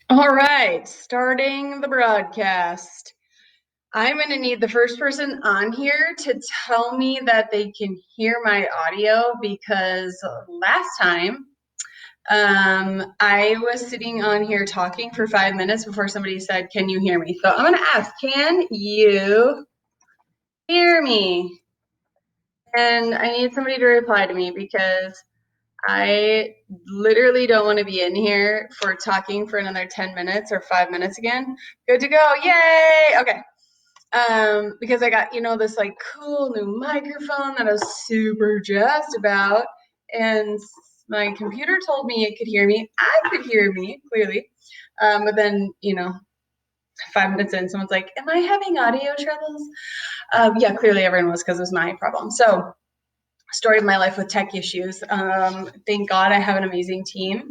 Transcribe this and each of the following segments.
All right, starting the broadcast. I'm going to need the first person on here to tell me that they can hear my audio because last time I was sitting on here talking for 5 minutes before somebody said, "Can you hear me?" So I'm going to ask, "Can you hear me?" And I need somebody to reply to me because I literally don't want to be in here for talking for another 10 minutes or 5 minutes again. Good to go. Yay. Okay. Because I got, this like cool new microphone that I was super jazzed about. And my computer told me it could hear me. I could hear me clearly. But then, 5 minutes in, someone's like, "Am I having audio troubles?" Yeah, clearly everyone was because it was my problem. So, story of my life with tech issues. Thank God I have an amazing team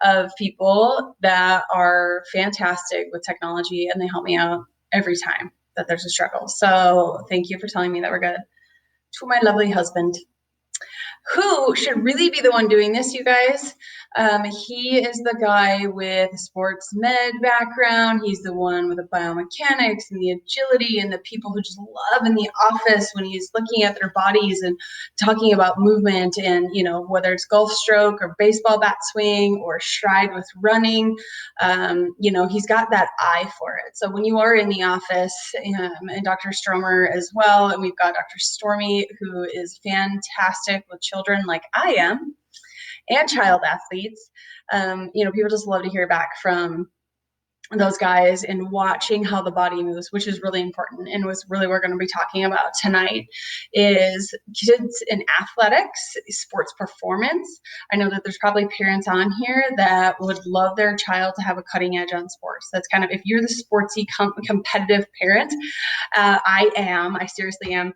of people that are fantastic with technology and they help me out every time that there's a struggle. So thank you for telling me that we're good. To my lovely husband, who should really be the one doing this, you guys. He is the guy with a sports med background. He's the one with the biomechanics and the agility and the people who just love in the office when he's looking at their bodies and talking about movement and, whether it's golf stroke or baseball bat swing or stride with running, he's got that eye for it. So when you are in the office, and Dr. Stromer as well, and we've got Dr. Stormy, who is fantastic with children like I am, and child athletes. People just love to hear back from those guys and watching how the body moves, which is really important. And was really we're going to be talking about tonight is kids in athletics, sports performance. I know that there's probably parents on here that would love their child to have a cutting edge on sports. That's kind of, if you're the sportsy competitive parent, I seriously am.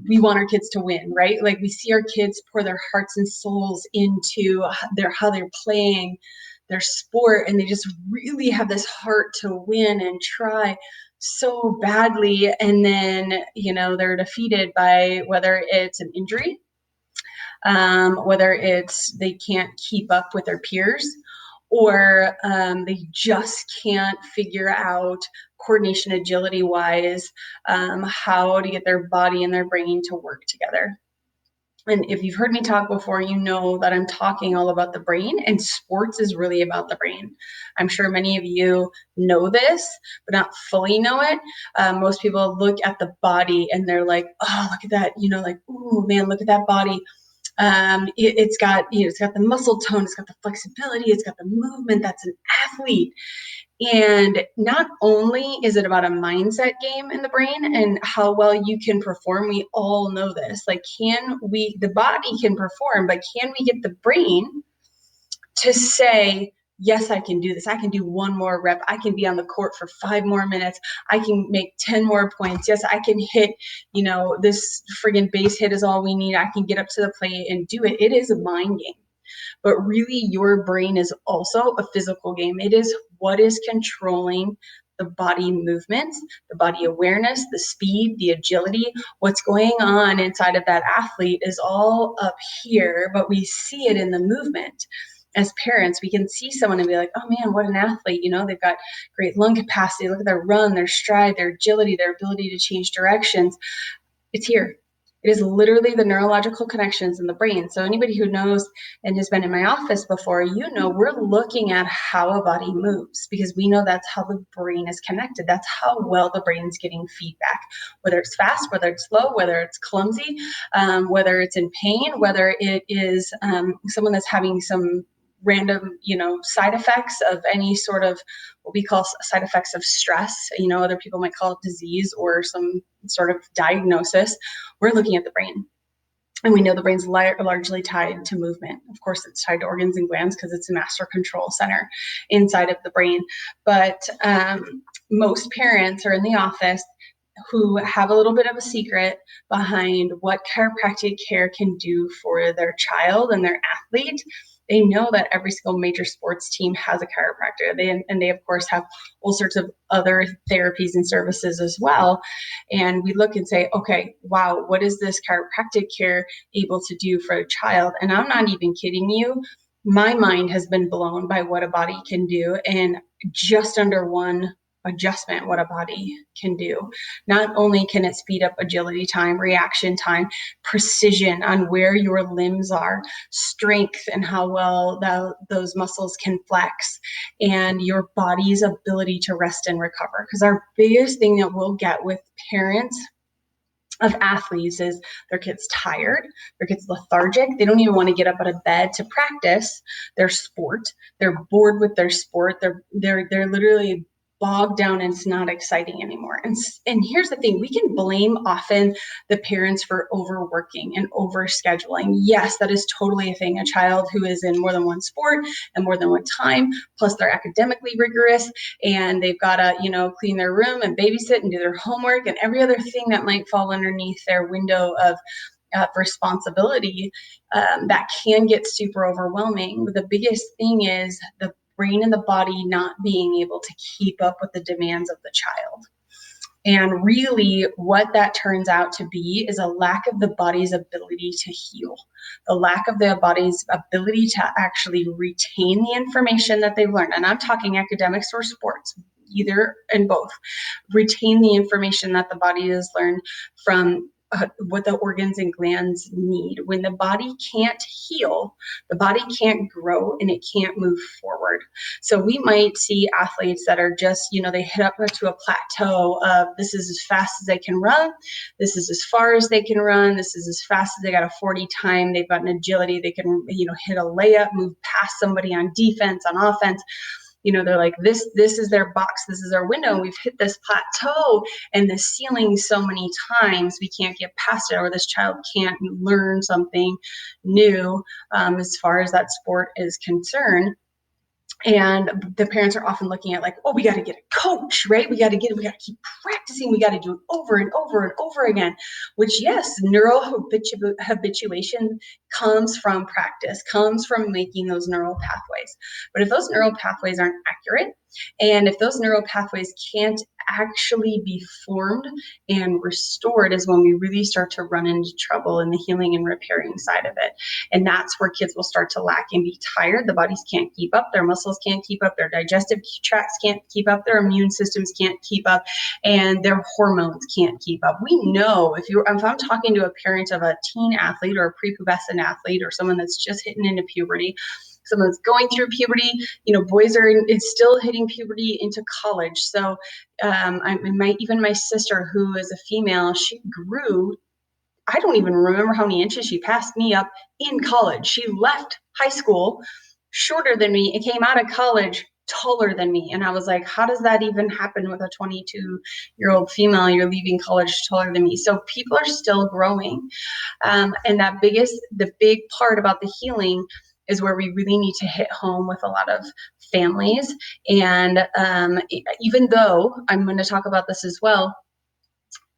We want our kids to win, right? Like we see our kids pour their hearts and souls into how they're playing their sport, and they just really have this heart to win and try so badly, and then they're defeated by whether it's an injury, whether it's they can't keep up with their peers, or they just can't figure out coordination agility wise, how to get their body and their brain to work together. And if you've heard me talk before, you know that I'm talking all about the brain, and sports is really about the brain. I'm sure many of you know this, but not fully know it. Most people look at the body and they're like, "Oh, look at that," like, "Ooh, man, look at that body." It's got the muscle tone, it's got the flexibility, it's got the movement. That's an athlete. And not only is it about a mindset game in the brain and how well you can perform, we all know this. Like, the body can perform, but can we get the brain to say, "Yes, I can do this. I can do one more rep. I can be on the court for 5 more minutes. I can make 10 more points. Yes, I can hit, this friggin' base hit is all we need. I can get up to the plate and do it." It is a mind game. But really, your brain is also a physical game. It is what is controlling the body movements, the body awareness, the speed, the agility. What's going on inside of that athlete is all up here, but we see it in the movement. As parents, we can see someone and be like, "Oh man, what an athlete. They've got great lung capacity. Look at their run, their stride, their agility, their ability to change directions." It's here. It is literally the neurological connections in the brain. So anybody who knows and has been in my office before, we're looking at how a body moves because we know that's how the brain is connected. That's how well the brain's getting feedback, whether it's fast, whether it's slow, whether it's clumsy, whether it's in pain, whether it is someone that's having some random, side effects of any sort of what we call side effects of stress. Other people might call it disease or some sort of diagnosis. We're looking at the brain. And we know the brain's largely tied to movement. Of course, it's tied to organs and glands because it's a master control center inside of the brain. But most parents are in the office who have a little bit of a secret behind what chiropractic care can do for their child and their athlete. They know that every single major sports team has a chiropractor. They of course have all sorts of other therapies and services as well. And we look and say, okay, wow, what is this chiropractic care able to do for a child? And I'm not even kidding you. my mind has been blown by what a body can do in just under one adjustment, what a body can do. Not only can it speed up agility time, reaction time, precision on where your limbs are, strength and how well those muscles can flex, and your body's ability to rest and recover. Because our biggest thing that we'll get with parents of athletes is their kids tired, their kids lethargic. They don't even want to get up out of bed to practice their sport. They're bored with their sport. They're literally bogged down and it's not exciting anymore. And here's the thing, we can blame often the parents for overworking and overscheduling. Yes, that is totally a thing. A child who is in more than one sport and more than one time, plus they're academically rigorous and they've got to, clean their room and babysit and do their homework and every other thing that might fall underneath their window of responsibility, that can get super overwhelming. The biggest thing is the brain and the body not being able to keep up with the demands of the child. And really what that turns out to be is a lack of the body's ability to heal, the lack of the body's ability to actually retain the information that they've learned. And I'm talking academics or sports, either and both. Retain the information that the body has learned from what the organs and glands need. When the body can't heal, the body can't grow and it can't move forward. So we might see athletes that are just, they hit up to a plateau of this is as fast as they can run. This is as far as they can run. This is as fast as they got a 40 time. They've got an agility. They can, hit a layup, move past somebody on defense, on offense. They're like, this is their box, this is their window, and we've hit this plateau and this ceiling so many times, we can't get past it, or this child can't learn something new as far as that sport is concerned. And the parents are often looking at like, oh, we got to get a coach, right? We got to keep practicing. We got to do it over and over and over again, which yes, neural habituation comes from practice, comes from making those neural pathways. But if those neural pathways aren't accurate, and if those neural pathways can't actually be formed and restored, is when we really start to run into trouble in the healing and repairing side of it. And that's where kids will start to lack and be tired. The bodies can't keep up, their muscles can't keep up, their digestive tracts can't keep up, their immune systems can't keep up, and their hormones can't keep up. We know if I'm talking to a parent of a teen athlete or a prepubescent athlete or someone that's just hitting into puberty, someone that's going through puberty, boys it's still hitting puberty into college. So even my sister, who is a female, she grew, I don't even remember how many inches she passed me up in college. She left high school shorter than me and came out of college taller than me. And I was like, how does that even happen with a 22-year-old female? You're leaving college taller than me. So people are still growing. And the big part about the healing is where we really need to hit home with a lot of families. And even though I'm going to talk about this as well,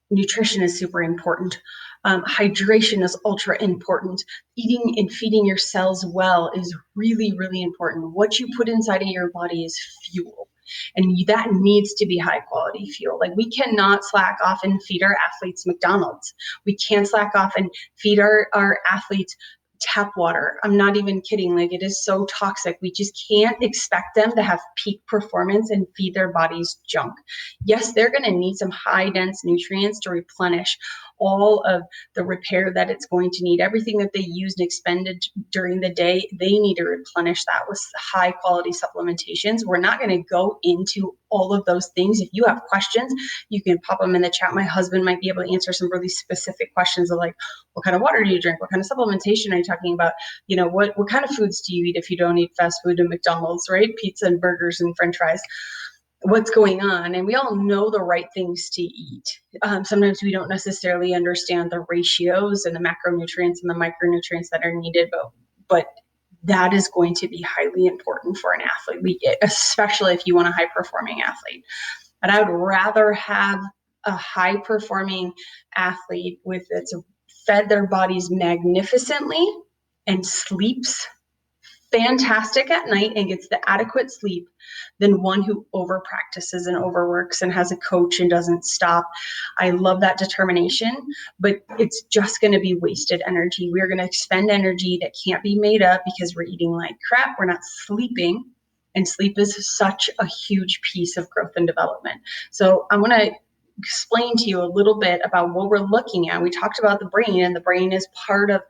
nutrition is super important. Hydration is ultra important. Eating and feeding your cells well is really, really important. What you put inside of your body is fuel. And that needs to be high quality fuel. Like we cannot slack off and feed our athletes McDonald's. We can't slack off and feed our athletes tap water. I'm not even kidding. Like it is so toxic. We just can't expect them to have peak performance and feed their bodies junk. Yes, they're going to need some high dense nutrients to replenish all of the repair that it's going to need. Everything that they used and expended during the day, they need to replenish that with high quality supplementations. We're not going to go into all of those things. If you have questions, you can pop them in the chat. My husband might be able to answer some really specific questions of like, what kind of water do you drink? What kind of supplementation are you talking about? What kind of foods do you eat if you don't eat fast food and McDonald's, right? Pizza and burgers and French fries. What's going on? And we all know the right things to eat. Sometimes we don't necessarily understand the ratios and the macronutrients and the micronutrients that are needed, but that is going to be highly important for an athlete, especially if you want a high performing athlete. But I would rather have a high performing athlete that's fed their bodies magnificently and sleeps fantastic at night and gets the adequate sleep than one who over practices and overworks and has a coach and doesn't stop. I love that determination, but it's just going to be wasted energy. We're going to expend energy that can't be made up because we're eating like crap. We're not sleeping. And sleep is such a huge piece of growth and development. So I want to explain to you a little bit about what we're looking at. We talked about the brain, and the brain is part of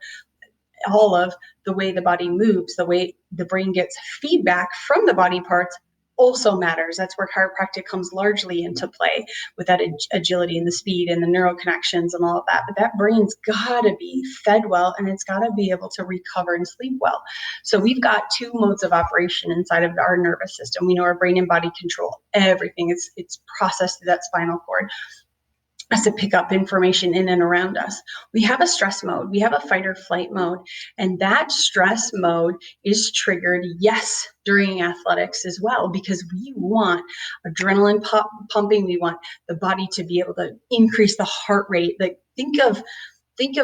all of the way the body moves. The way the brain gets feedback from the body parts also matters. That's where chiropractic comes largely into play, with that agility and the speed and the neural connections and all of that. But that brain's got to be fed well, and it's got to be able to recover and sleep well. So we've got two modes of operation inside of our nervous system. We know our brain and body control everything. It's processed through that spinal cord as to pick up information in and around us. We have a stress mode, we have a fight or flight mode, and that stress mode is triggered, yes, during athletics as well, because we want adrenaline pumping, we want the body to be able to increase the heart rate. Like, think of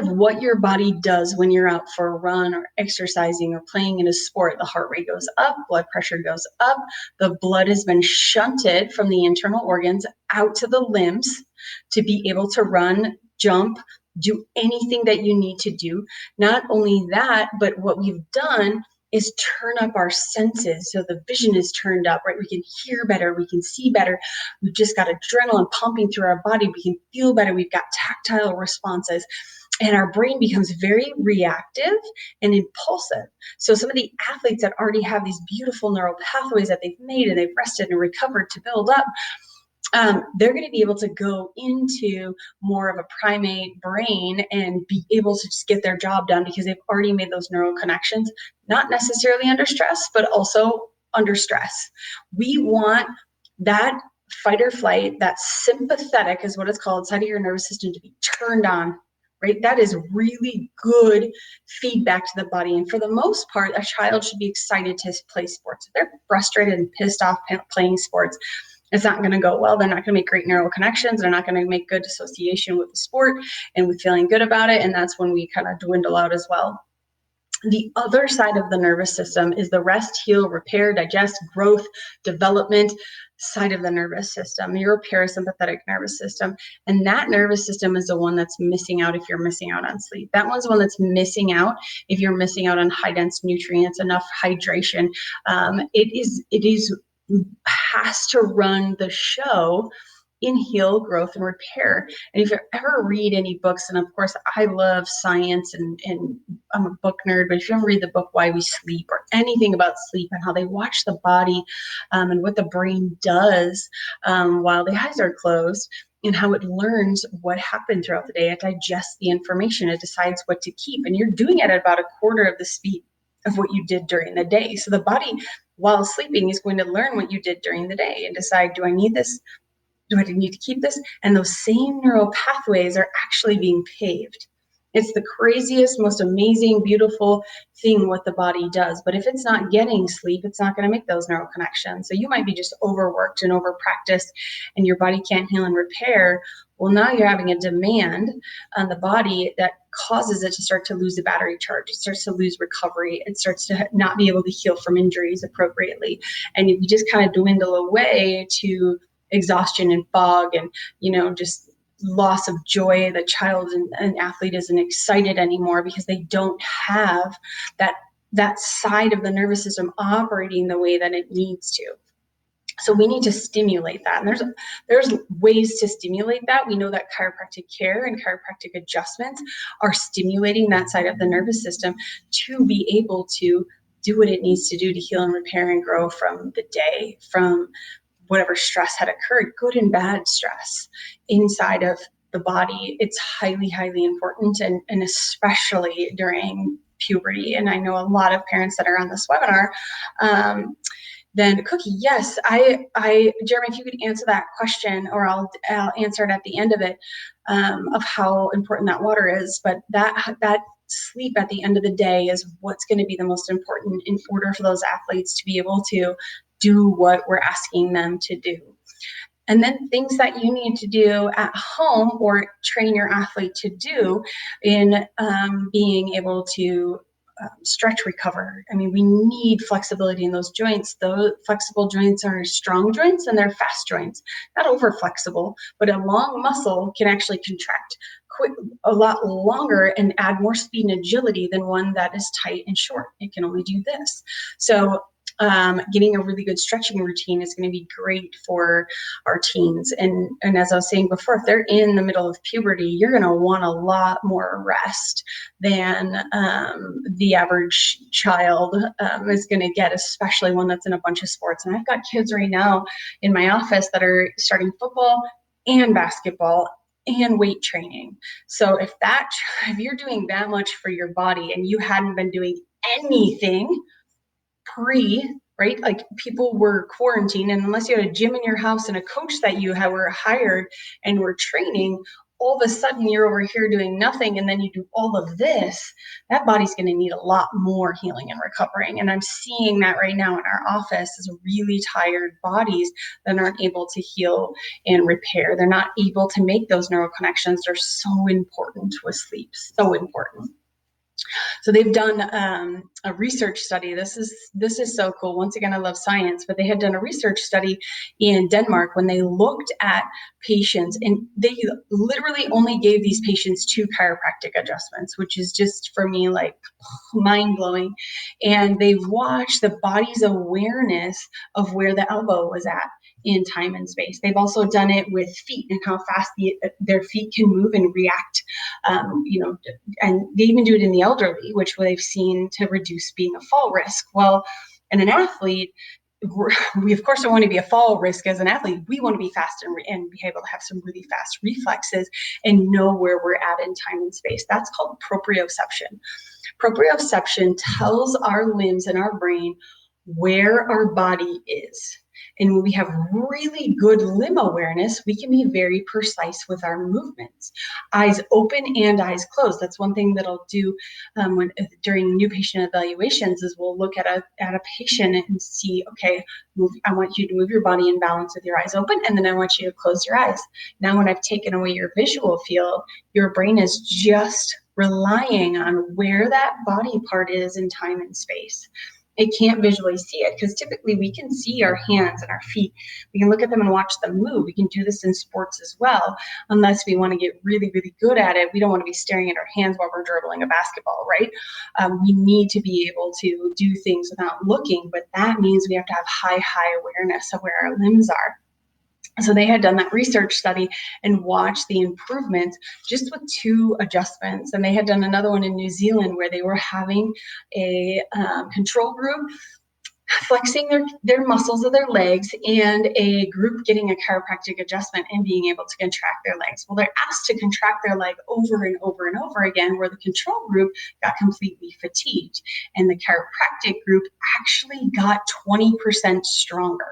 what your body does when you're out for a run or exercising or playing in a sport. The heart rate goes up, blood pressure goes up, the blood has been shunted from the internal organs out to the limbs to be able to run, jump, do anything that you need to do. Not only that, but what we've done is turn up our senses. So the vision is turned up, right? We can hear better, we can see better. We've just got adrenaline pumping through our body. We can feel better. We've got tactile responses. And our brain becomes very reactive and impulsive. So some of the athletes that already have these beautiful neural pathways that they've made and they've rested and recovered to build up, they're going to be able to go into more of a primate brain and be able to just get their job done because they've already made those neural connections, not necessarily under stress, but also under stress. We want that fight or flight, that sympathetic is what it's called, side of your nervous system, to be turned on, right? That is really good feedback to the body. And for the most part, a child should be excited to play sports. If they're frustrated and pissed off playing sports, it's not going to go well. They're not going to make great neural connections. They're not going to make good association with the sport and with feeling good about it. And that's when we kind of dwindle out as well. The other side of the nervous system is the rest, heal, repair, digest, growth, development side of the nervous system, your parasympathetic nervous system. And that nervous system is the one that's missing out if you're missing out on sleep. That one's the one that's missing out if you're missing out on high dense nutrients, enough hydration. It has to run the show in heal, growth, and repair. And if you ever read any books, and of course I love science and I'm a book nerd, but if you ever read the book Why We Sleep or anything about sleep and how they watch the body and what the brain does while the eyes are closed, and how it learns what happened throughout the day, it digests the information, it decides what to keep, and you're doing it at about a quarter of the speed of what you did during the day. So the body, while sleeping, is going to learn what you did during the day and decide, do I need this? Do I need to keep this? And those same neural pathways are actually being paved. It's the craziest, most amazing, beautiful thing what the body does. But if it's not getting sleep, it's not going to make those neural connections. So you might be just overworked and overpracticed and your body can't heal and repair. Well, now you're having a demand on the body that causes it to start to lose the battery charge. It starts to lose recovery. It starts to not be able to heal from injuries appropriately. And if you just kind of dwindle away to exhaustion and fog and, just loss of joy, the child and athlete isn't excited anymore because they don't have that side of the nervous system operating the way that it needs to. So we need to stimulate that. And there's ways to stimulate that. We know that chiropractic care and chiropractic adjustments are stimulating that side of the nervous system to be able to do what it needs to do to heal and repair and grow from the day, from whatever stress had occurred, good and bad stress inside of the body. It's highly, highly important, and especially during puberty. And I know a lot of parents that are on this webinar. Then Cookie, yes, I Jeremy, if you could answer that question, or I'll answer it at the end of it, of how important that water is. But that sleep at the end of the day is what's going to be the most important in order for those athletes to be able to do what we're asking them to do. And then things that you need to do at home or train your athlete to do in being able to stretch, recover. I mean, we need flexibility in those joints. Those flexible joints are strong joints and they're fast joints, not over flexible, but a long muscle can actually contract a lot longer and add more speed and agility than one that is tight and short. It can only do this. So getting a really good stretching routine is going to be great for our teens. And as I was saying before, if they're in the middle of puberty, you're going to want a lot more rest than the average child is going to get, especially one that's in a bunch of sports. And I've got kids right now in my office that are starting football and basketball and weight training. So if you're doing that much for your body and you hadn't been doing anything right? Like people were quarantined, and unless you had a gym in your house and a coach that you were hired and were training, all of a sudden you're over here doing nothing, and then you do all of this, that body's going to need a lot more healing and recovering. And I'm seeing that right now in our office is really tired bodies that aren't able to heal and repair. They're not able to make those neural connections. They're so important with sleep, so important. So they've done a research study. This is so cool. Once again, I love science, but they had done a research study in Denmark when they looked at patients, and they literally only gave these patients 2 chiropractic adjustments, which is just for me like mind-blowing. And they watched the body's awareness of where the elbow was at in time and space. They've also done it with feet and how fast their feet can move and react, and they even do it in the elderly, which they've seen to reduce being a fall risk. Well, in an athlete, we of course don't want to be a fall risk as an athlete. We want to be fast and be able to have some really fast reflexes and know where we're at in time and space. That's called proprioception. Proprioception tells our limbs and our brain where our body is. And when we have really good limb awareness, we can be very precise with our movements. Eyes open and eyes closed. That's one thing that I'll do during new patient evaluations is we'll look at a patient and see, okay, I want you to move your body in balance with your eyes open, and then I want you to close your eyes. Now, when I've taken away your visual field, your brain is just relying on where that body part is in time and space. It can't visually see it because typically we can see our hands and our feet. We can look at them and watch them move. We can do this in sports as well, unless we want to get really, really good at it. We don't want to be staring at our hands while we're dribbling a basketball, right? We need to be able to do things without looking, but that means we have to have high awareness of where our limbs are. So they had done that research study and watched the improvement just with 2 adjustments. And they had done another one in New Zealand where they were having a control group flexing their muscles of their legs and a group getting a chiropractic adjustment and being able to contract their legs. Well, they're asked to contract their leg over and over and over again, where the control group got completely fatigued. And the chiropractic group actually got 20% stronger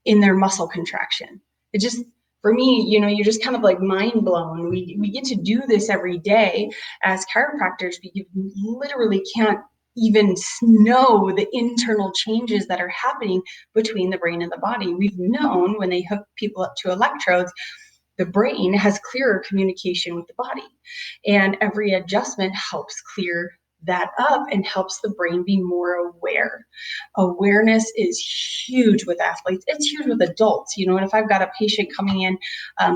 in their muscle contraction. It just, for me, you're just kind of like mind blown. We get to do this every day as chiropractors. We literally can't even know the internal changes that are happening between the brain and the body. We've known when they hook people up to electrodes, the brain has clearer communication with the body, and every adjustment helps clear that up and helps the brain be more aware. Awareness is huge with athletes. It's huge with adults, and if I've got a patient coming in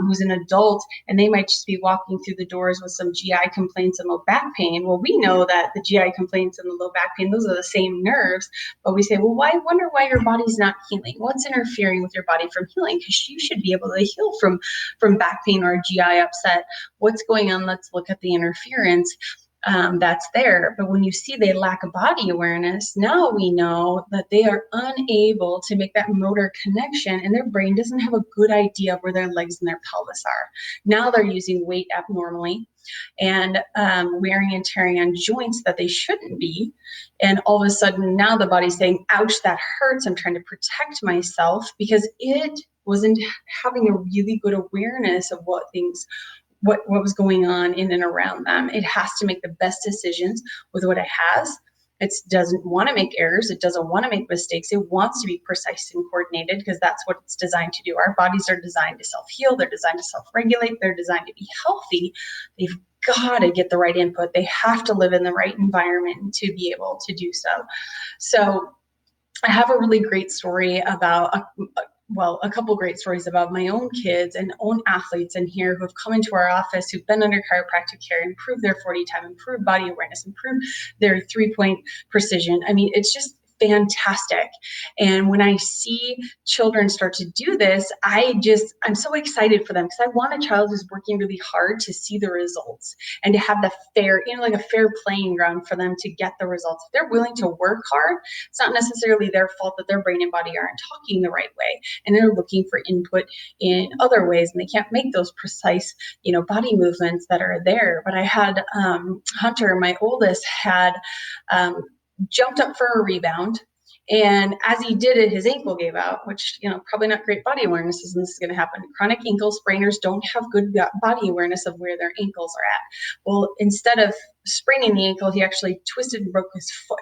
who's an adult and they might just be walking through the doors with some GI complaints and low back pain. Well, we know that the GI complaints and the low back pain, those are the same nerves, but we say, well, wonder why your body's not healing? What's interfering with your body from healing? Because you should be able to heal from back pain or GI upset. What's going on? Let's look at the interference. That's there. But when you see they lack a body awareness, now we know that they are unable to make that motor connection, and their brain doesn't have a good idea of where their legs and their pelvis are. Now they're using weight abnormally and wearing and tearing on joints that they shouldn't be. And all of a sudden now the body's saying, ouch, that hurts. I'm trying to protect myself, because it wasn't having a really good awareness of what was going on in and around them. It has to make the best decisions with what it has It doesn't want to make errors. It doesn't want to make mistakes. It wants to be precise and coordinated because that's what it's designed to do. Our bodies are designed to self-heal. They're designed to self-regulate. They're designed to be healthy. They've got to get the right input. They have to live in the right environment to be able to do so. So I have a really great story about a couple great stories about my own kids and own athletes in here who have come into our office, who've been under chiropractic care, improved their 40 time, improved body awareness, improved their 3-point precision. I mean, it's just fantastic. And when I see children start to do this, I'm so excited for them because I want a child who's working really hard to see the results and to have the fair, like a fair playing ground for them to get the results. If they're willing to work hard, it's not necessarily their fault that their brain and body aren't talking the right way. And they're looking for input in other ways, and they can't make those precise, body movements that are there. But I had Hunter, my oldest, had jumped up for a rebound. And as he did it, his ankle gave out, which, probably not great body awareness, and this is going to happen. Chronic ankle sprainers don't have good body awareness of where their ankles are at. Well, instead of spraining the ankle, he actually twisted and broke his foot.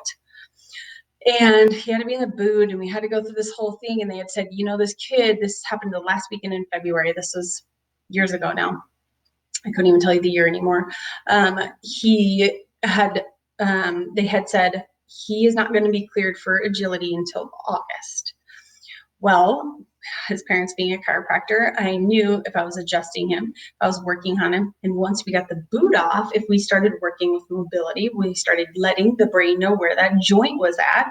And he had to be in the boot, and we had to go through this whole thing. And they had said, this kid, this happened the last weekend in February. This was years ago now. I couldn't even tell you the year anymore. They had said, he is not going to be cleared for agility until August. Well, his parents being a chiropractor, I knew if I was adjusting him, if I was working on him, and once we got the boot off, if we started working with mobility, we started letting the brain know where that joint was at,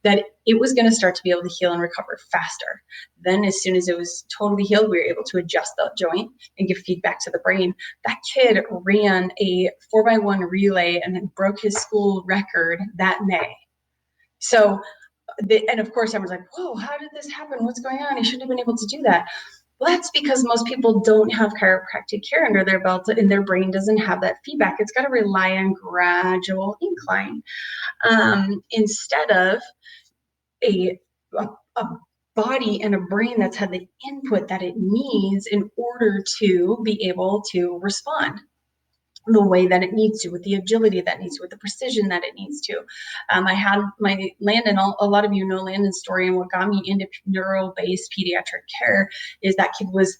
that it was going to start to be able to heal and recover faster. Then as soon as it was totally healed, we were able to adjust that joint and give feedback to the brain. That kid ran a 4x1 relay and then broke his school record that May. So, and of course, everyone's like, whoa, how did this happen? What's going on? He shouldn't have been able to do that. Well, that's because most people don't have chiropractic care under their belt, and their brain doesn't have that feedback. It's got to rely on gradual incline instead of a body and a brain that's had the input that it needs in order to be able to respond the way that it needs to, with the agility that it needs to, with the precision that it needs to. I had my Landon, a lot of you know Landon's story, and what got me into neuro-based pediatric care is that kid was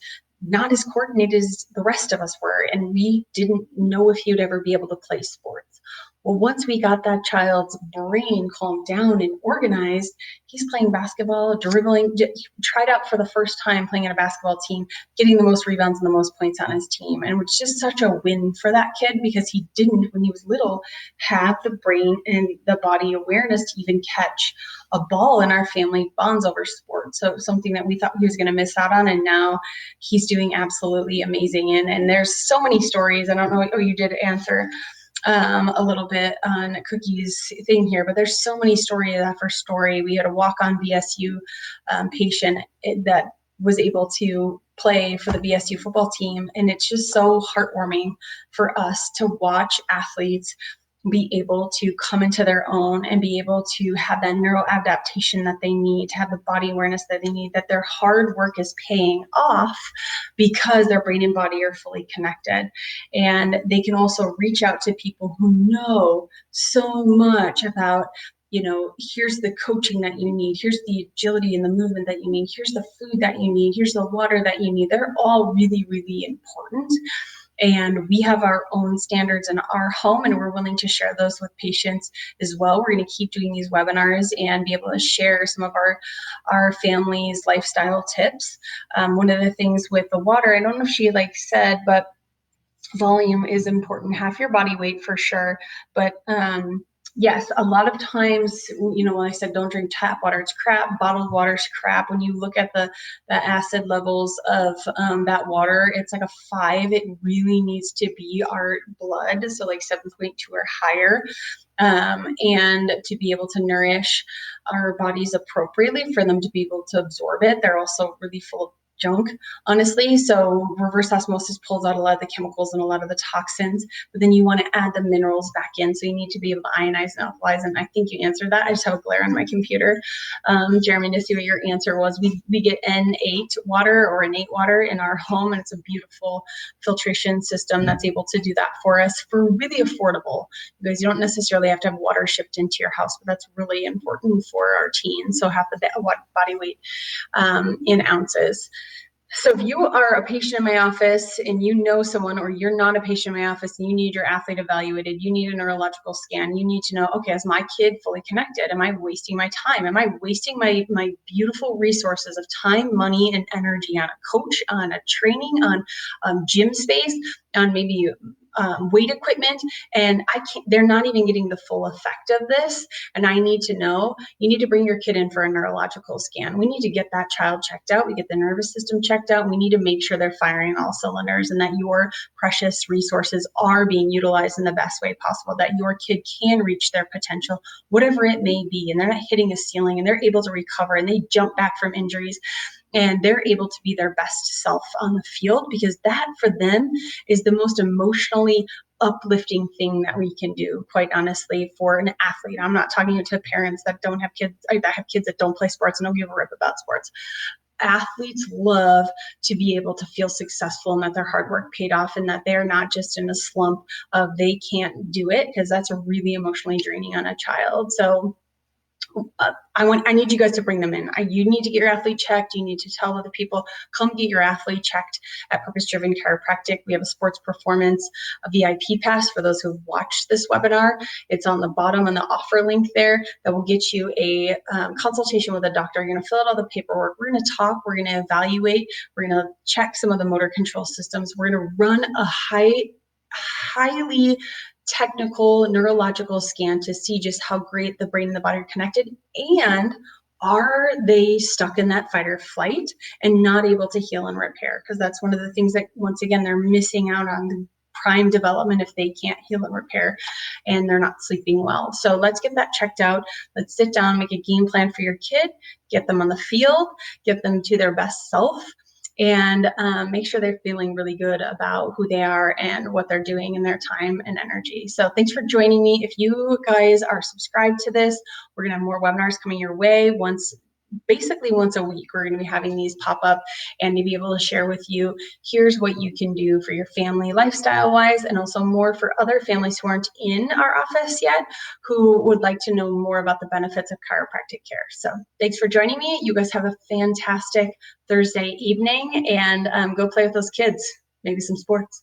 not as coordinated as the rest of us were, and we didn't know if he would ever be able to play sports. Well, once we got that child's brain calmed down and organized, he's playing basketball, dribbling, tried out for the first time playing in a basketball team, getting the most rebounds and the most points on his team. And it was just such a win for that kid because he didn't, when he was little, have the brain and the body awareness to even catch a ball. In our family bonds over sport. So something that we thought he was going to miss out on. And now he's doing absolutely amazing. And there's so many stories. I don't know. Oh, you did answer a little bit on Cookie's thing here, but there's so many stories after story. We had a walk-on BSU patient that was able to play for the BSU football team. And it's just so heartwarming for us to watch athletes be able to come into their own and be able to have that neuroadaptation that they need, to have the body awareness that they need, that their hard work is paying off because their brain and body are fully connected. And they can also reach out to people who know so much about, here's the coaching that you need, here's the agility and the movement that you need, here's the food that you need, here's the water that you need. They're all really, really important. And we have our own standards in our home, and we're willing to share those with patients as well. We're going to keep doing these webinars and be able to share some of our family's lifestyle tips. One of the things with the water, I don't know if she said, but volume is important. Half your body weight for sure. But yes, a lot of times, when I said don't drink tap water, it's crap. Bottled water's crap. When you look at the acid levels of that water, it's like a 5. It really needs to be our blood, so 7.2 or higher. And to be able to nourish our bodies appropriately for them to be able to absorb it. They're also really full of junk, honestly. So reverse osmosis pulls out a lot of the chemicals and a lot of the toxins, but then you want to add the minerals back in. So you need to be able to ionize and alkalize. And I think you answered that. I just have a glare on my computer. Jeremy, to see what your answer was. We get N8 water or innate water in our home, and it's a beautiful filtration system that's able to do that for us for really affordable, because you don't necessarily have to have water shipped into your house, but that's really important for our teens. So half the body weight in ounces. So if you are a patient in my office and you know someone, or you're not a patient in my office and you need your athlete evaluated, you need a neurological scan, you need to know, okay, is my kid fully connected? Am I wasting my time? Am I wasting my beautiful resources of time, money, and energy on a coach, on a training, on gym space, on maybe weight equipment, and they're not even getting the full effect of this. And I need to know, you need to bring your kid in for a neurological scan. We need to get that child checked out. We get the nervous system checked out. We need to make sure they're firing all cylinders and that your precious resources are being utilized in the best way possible, that your kid can reach their potential, whatever it may be, and they're not hitting a ceiling, and they're able to recover, and they jump back from injuries, and they're able to be their best self on the field, because that for them is the most emotionally uplifting thing that we can do, quite honestly, for an athlete. I'm not talking to parents that don't have kids, that have kids that don't play sports and don't give a rip about sports. Athletes love to be able to feel successful and that their hard work paid off, and that they're not just in a slump of they can't do it, because that's really emotionally draining on a child. So I need you guys to bring them in. You need to get your athlete checked. You need to tell other people, come get your athlete checked at Purpose Driven Chiropractic. We have a sports performance, a VIP pass for those who've watched this webinar. It's on the bottom on the offer link there that will get you a consultation with a doctor. You're going to fill out all the paperwork. We're going to talk. We're going to evaluate. We're going to check some of the motor control systems. We're going to run a highly technical neurological scan to see just how great the brain and the body are connected, and are they stuck in that fight or flight and not able to heal and repair? Because that's one of the things that, once again, they're missing out on the prime development if they can't heal and repair and they're not sleeping well. So let's get that checked out. Let's sit down, make a game plan for your kid, get them on the field, get them to their best self, and make sure they're feeling really good about who they are and what they're doing in their time and energy. So thanks for joining me. If you guys are subscribed to this, we're going to have more webinars coming your way basically once a week. We're going to be having these pop up and to be able to share with you, here's what you can do for your family lifestyle wise, and also more for other families who aren't in our office yet, who would like to know more about the benefits of chiropractic care. So thanks for joining me. You guys have a fantastic Thursday evening, and go play with those kids, maybe some sports.